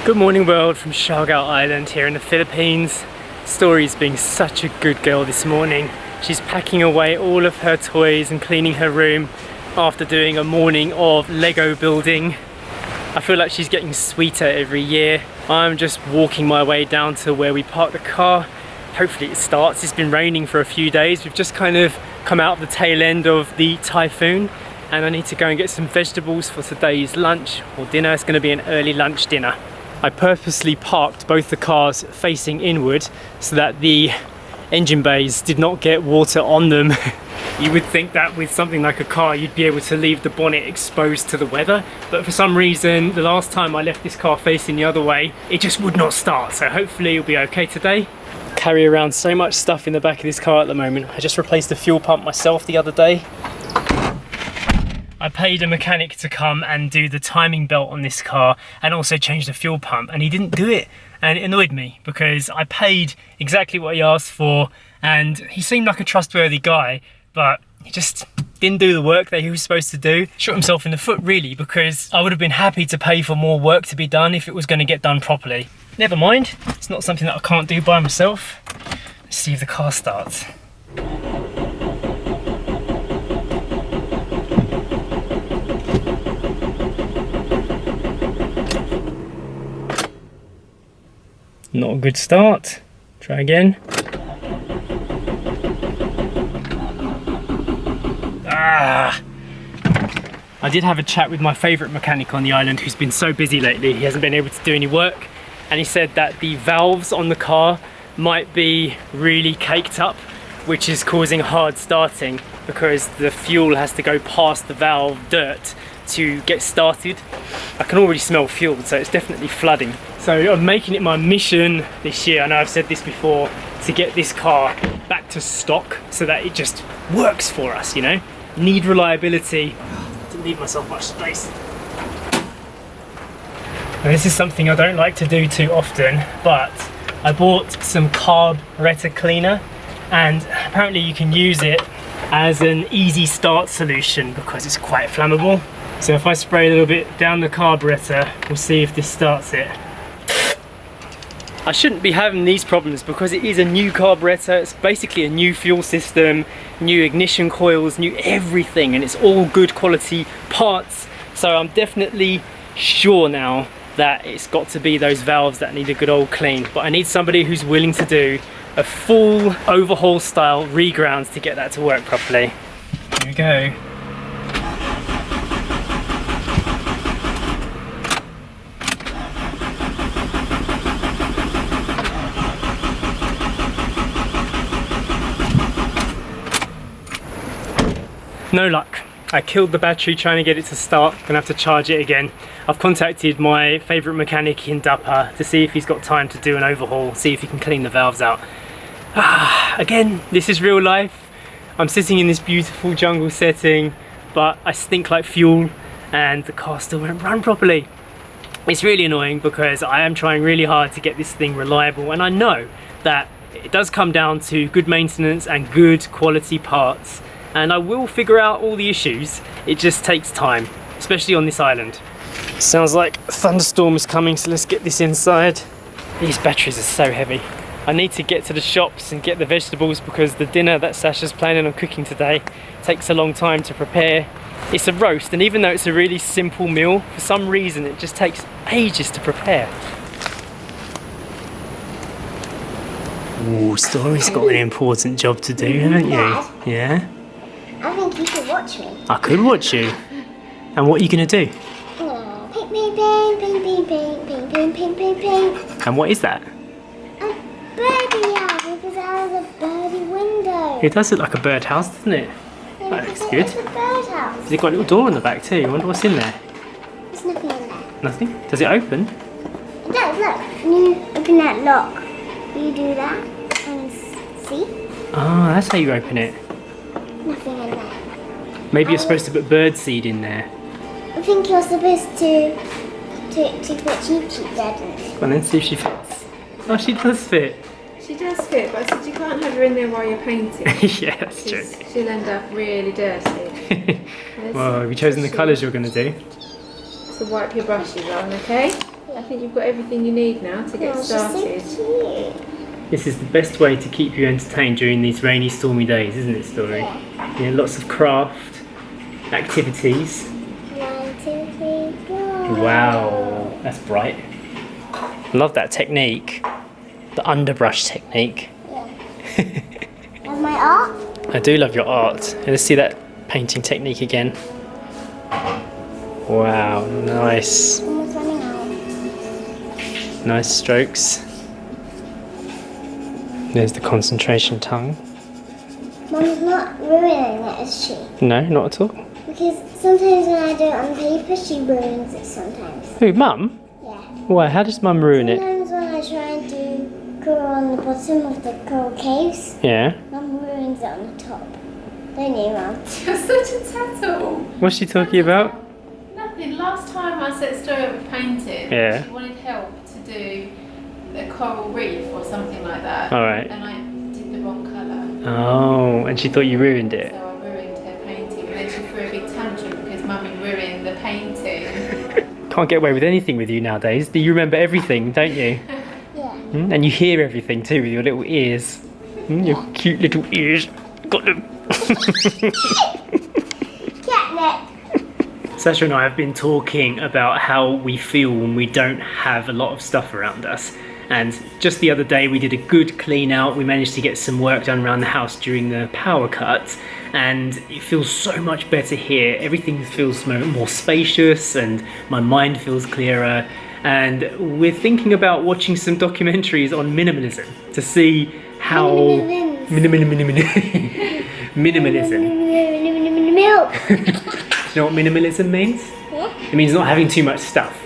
Good morning world from Siargao Island here in the Philippines. Story's being such a good girl this morning. She's packing away all of her toys and cleaning her room after doing a morning of Lego building. I feel like she's getting sweeter every year. I'm just walking my way down to where we park the car. Hopefully it starts. It's been raining for a few days. We've just kind of come out of the tail end of the typhoon and I need to go and get some vegetables for today's lunch or dinner. It's going to be an early lunch dinner. I purposely parked both the cars facing inward so that the engine bays did not get water on them. You would think that with something like a car you'd be able to leave the bonnet exposed to the weather, but for some reason the last time I left this car facing the other way it just would not start, so hopefully it'll be okay today. Carry around so much stuff in the back of this car at the moment. I just replaced the fuel pump myself the other day. I paid a mechanic to come and do the timing belt on this car and also change the fuel pump, and he didn't do it, and it annoyed me because I paid exactly what he asked for and he seemed like a trustworthy guy, but he just didn't do the work that he was supposed to do. Shot himself in the foot really, because I would have been happy to pay for more work to be done if it was going to get done properly. Never mind, it's not something that I can't do by myself. Let's see if the car starts. Not a good start. Try again. I did have a chat with my favourite mechanic on the island who's been so busy lately. He hasn't been able to do any work, and he said that the valves on the car might be really caked up, which is causing hard starting because the fuel has to go past the valve dirt to get started. I can already smell fuel, so it's definitely flooding. So I'm making it my mission this year, I know I've said this before, to get this car back to stock so that it just works for us, you know? Need reliability. Didn't leave myself much space. Now, this is something I don't like to do too often, but I bought some carburetor cleaner and apparently you can use it as an easy start solution because it's quite flammable. So if I spray a little bit down the carburetor, we'll see if this starts it. I shouldn't be having these problems because it is a new carburetor. It's basically a new fuel system, new ignition coils, new everything, and it's all good quality parts. So I'm definitely sure now that it's got to be those valves that need a good old clean. But I need somebody who's willing to do a full overhaul style regrounds to get that to work properly. Here we go. No luck. I killed the battery trying to get it to start. Gonna have to charge it again. I've contacted my favourite mechanic in Dapa to see if he's got time to do an overhaul, see if he can clean the valves out. Again, this is real life. I'm sitting in this beautiful jungle setting, but I stink like fuel and the car still won't run properly. It's really annoying because I am trying really hard to get this thing reliable, and I know that it does come down to good maintenance and good quality parts. And I will figure out all the issues. It just takes time, especially on this island. Sounds like a thunderstorm is coming, so let's get this inside. These batteries are so heavy. I need to get to the shops and get the vegetables because the dinner that Sacha's planning on cooking today takes a long time to prepare. It's a roast, and even though it's a really simple meal, for some reason it just takes ages to prepare. Ooh, Story's got an important job to do, haven't you? Yeah? I think you should watch me. I could watch you. And what are you going to do? Paint, paint, paint, paint, paint, paint, paint, paint, paint, paint, paint. And what is that? A birdie house, because it has a birdie window. It does look like a birdhouse, doesn't it? Yeah, That looks because good. it's a birdhouse. Has it got a little door on the back too? I wonder what's in there. There's nothing in there. Nothing? Does it open? It does, look. When you open that lock, you do that and see? Oh, that's how you open it. Nothing in there. Maybe you're supposed to put bird seed in there. I think you're supposed to put cheap there, don't you? Come on then, see if she fits. Oh, she does fit. She does fit, but I said you can't have her in there while you're painting. Yeah, that's true. She'll end up really dirty. Well, have you chosen the colours you're going to do? So wipe your brushes on, okay? I think you've got everything you need now to get started. She's so cute. This is the best way to keep you entertained during these rainy, stormy days, isn't it, Story? Yeah, lots of craft, activities. 1, 2, 3, go. Wow, that's bright. Love that technique. The underbrush technique. That's my art. I do love your art. Let's see that painting technique again. Wow, nice. Almost running out. Nice strokes. There's the concentration tongue. Mum's not ruining it, is she? No, not at all. Because sometimes when I do it on paper, she ruins it sometimes. Who, Mum? Yeah. Why? How does Mum ruin it? Sometimes when I try and do coral on the bottom of the coral caves, Yeah. Mum ruins it on the top. Don't you, Mum? You're such a tattle. What's she talking about? Nothing. Last time I set Story up with painting, Yeah. she wanted help to do a coral reef or something like that. Alright. And I did the wrong colour. Oh, and she thought you ruined it. So I ruined her painting. And then she threw a big tantrum because Mummy ruined the painting. Can't get away with anything with you nowadays. You remember everything, don't you? Yeah. And you hear everything too with your little ears. Your cute little ears. Got them. Catnip. Sacha and I have been talking about how we feel when we don't have a lot of stuff around us. And just the other day we did a good clean out. We managed to get some work done around the house during the power cut. And it feels so much better here. Everything feels more spacious and my mind feels clearer. And we're thinking about watching some documentaries on minimalism to see how... Minimalism. Milk. Do you know what minimalism means? Yeah. It means not having too much stuff.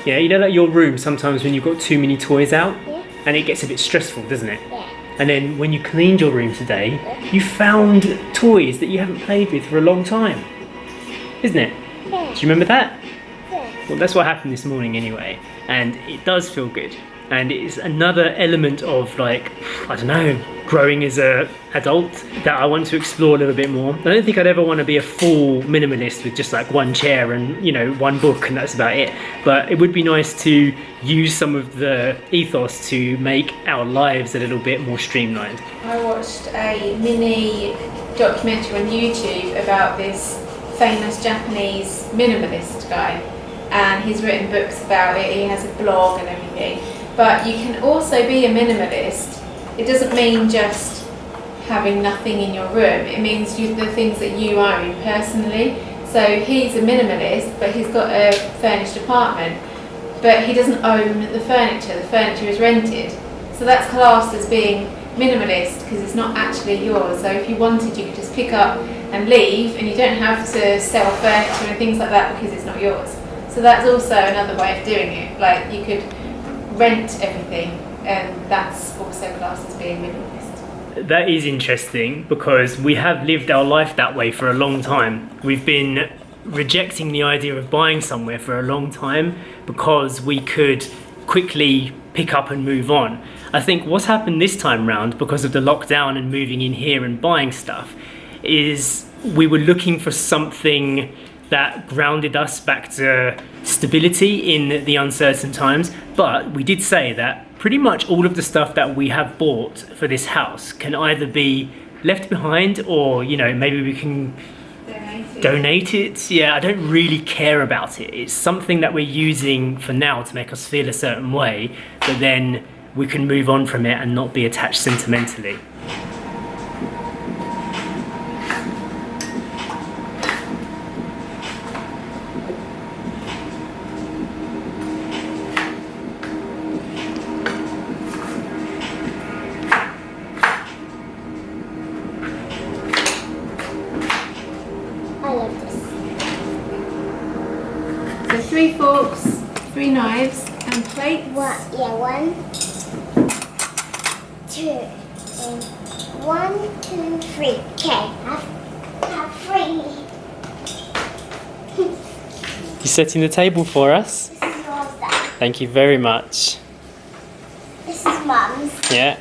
Yeah, you know, like your room sometimes when you've got too many toys out, Yeah. and it gets a bit stressful, doesn't it? Yeah. And then when you cleaned your room today, you found toys that you haven't played with for a long time, isn't it? Yeah. Do you remember that? Yeah. Well, that's what happened this morning anyway, and it does feel good. And it's another element of, like, I don't know, growing as a adult that I want to explore a little bit more. I don't think I'd ever want to be a full minimalist with just like one chair and, you know, one book and that's about it. But it would be nice to use some of the ethos to make our lives a little bit more streamlined. I watched a mini documentary on YouTube about this famous Japanese minimalist guy, and he's written books about it. He has a blog and everything. But you can also be a minimalist. It doesn't mean just having nothing in your room. It means the things that you own personally. So he's a minimalist, but he's got a furnished apartment, but he doesn't own the furniture. The furniture is rented. So that's classed as being minimalist because it's not actually yours. So if you wanted, you could just pick up and leave, and you don't have to sell furniture and things like that because it's not yours. So that's also another way of doing it. Like, you could rent everything, and that's also classed as being minimalist. That is interesting because we have lived our life that way for a long time. We've been rejecting the idea of buying somewhere for a long time because we could quickly pick up and move on. I think what's happened this time round because of the lockdown and moving in here and buying stuff is we were looking for something that grounded us back to stability in the uncertain times. But we did say that pretty much all of the stuff that we have bought for this house can either be left behind or, you know, maybe we can donate it. Yeah, I don't really care about it. It's something that we're using for now to make us feel a certain way, but then we can move on from it and not be attached sentimentally. I love this. So 3 forks, 3 knives, and plates. 1, 2, 1, 2, 3. Okay, have 3. You're setting the table for us. This is yours, Dad. Thank you very much. This is Mum's, Yeah,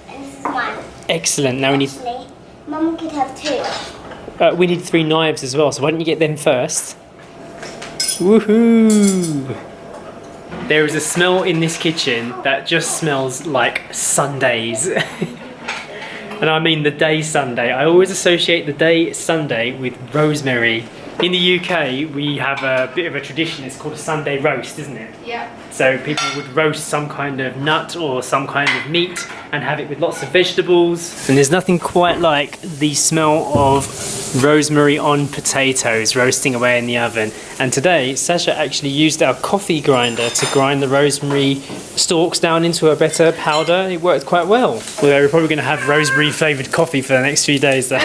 and this is mine. excellent. Now Actually, Mum could have 2. we need 3 knives as well, so why don't you get them first? Woohoo! There is a smell in this kitchen that just smells like Sundays. And I mean the day Sunday. I always associate the day Sunday with rosemary. In the UK, we have a bit of a tradition. It's called a Sunday roast, isn't it? Yeah. So people would roast some kind of nut or some kind of meat and have it with lots of vegetables. And there's nothing quite like the smell of rosemary on potatoes roasting away in the oven. And today, Sacha actually used our coffee grinder to grind the rosemary stalks down into a better powder. It worked quite well. Although we're probably going to have rosemary flavoured coffee for the next few days though.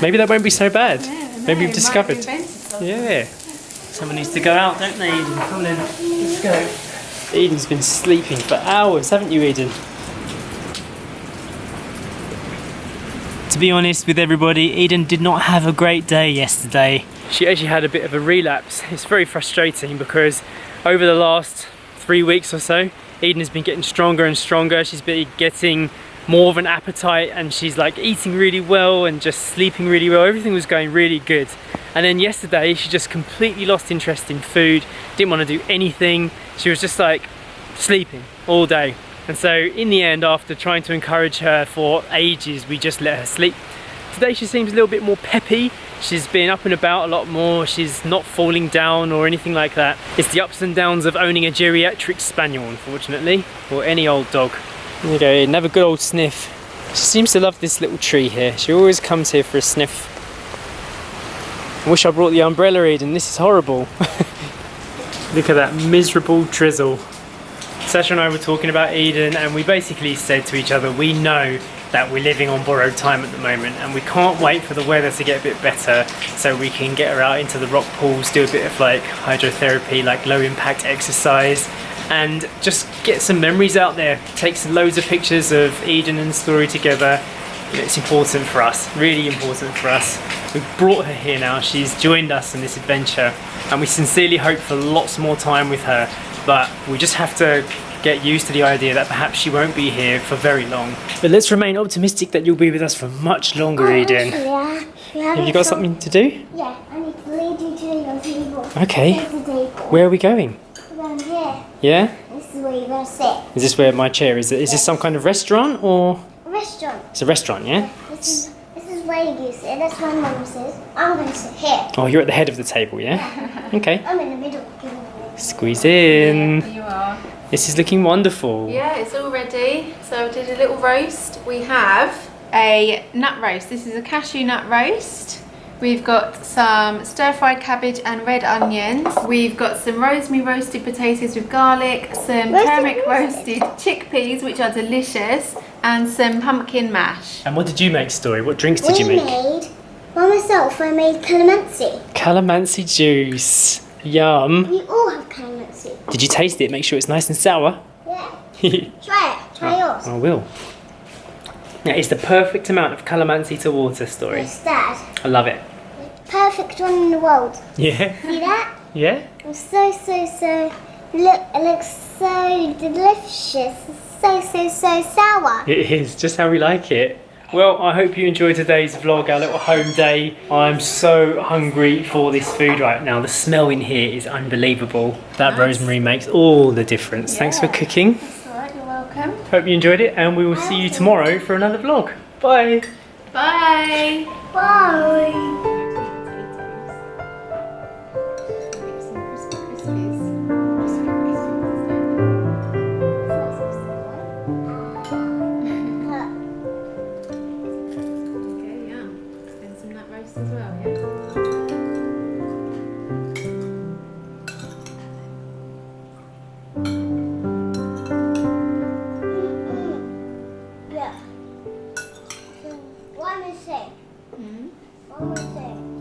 Maybe that won't be so bad. Maybe we've discovered. Yeah. Someone needs to go out, don't they, Eden? Come on in. Let's go. Eden's been sleeping for hours, haven't you, Eden? To be honest with everybody, Eden did not have a great day yesterday. She actually had a bit of a relapse. It's very frustrating because over the last 3 weeks or so, Eden has been getting stronger and stronger. She's been getting more of an appetite and she's like eating really well and just sleeping really well. Everything was going really good. And then yesterday she just completely lost interest in food, didn't want to do anything. She was just like sleeping all day. And so in the end, after trying to encourage her for ages, we just let her sleep. Today she seems a little bit more peppy. She's been up and about a lot more. She's not falling down or anything like that. It's the ups and downs of owning a geriatric spaniel, unfortunately, or any old dog. There you go, Eden, have a good old sniff. She seems to love this little tree here. She always comes here for a sniff. I wish I brought the umbrella, Eden. This is horrible. Look at that miserable drizzle. Sacha and I were talking about Eden and we basically said to each other, we know that we're living on borrowed time at the moment and we can't wait for the weather to get a bit better so we can get her out into the rock pools, do a bit of like hydrotherapy, like low impact exercise, and just get some memories out there. Take some loads of pictures of Eden and Story together. It's important for us, really important for us. We've brought her here now, she's joined us in this adventure and we sincerely hope for lots more time with her, but we just have to get used to the idea that perhaps she won't be here for very long. But let's remain optimistic that you'll be with us for much longer, Eden. Have you got something to do? Yeah, I need to lead you to your table. Okay. Here's the table. Where are we going? We're going here. Yeah? This is where you're going to sit. Is this where my chair is? Is this some kind of restaurant or? A restaurant. It's a restaurant, yeah? This is where you sit. That's where Mum sits. I'm going to sit here. Oh, you're at the head of the table, yeah? Okay. I'm in the middle. Squeeze in. There you are. This is looking wonderful. Yeah, it's all ready. So I did a little roast. We have a nut roast. This is a cashew nut roast. We've got some stir-fried cabbage and red onions. We've got some rosemary roasted potatoes with garlic, some turmeric roasted chickpeas, which are delicious, and some pumpkin mash. And what did you make, Story? What drinks did you make? By myself, I made calamansi. Calamansi juice. Yum. We all have calamansi. Did you taste it? Make sure it's nice and sour. Yeah. Try it. Try yours. I will. Now, it's the perfect amount of calamansi to water, Story. Yes, Dad. I love it. Perfect one in the world. Yeah? See that? Yeah? It's so. Look, it looks so delicious. It's so sour. It is, just how we like it. Well, I hope you enjoyed today's vlog, our little home day. I'm so hungry for this food right now. The smell in here is unbelievable. That rosemary makes all the difference. Yeah. Thanks for cooking. That's all right, you're welcome. Hope you enjoyed it and we will see you tomorrow for another vlog. Bye. Bye. Bye. One more thing.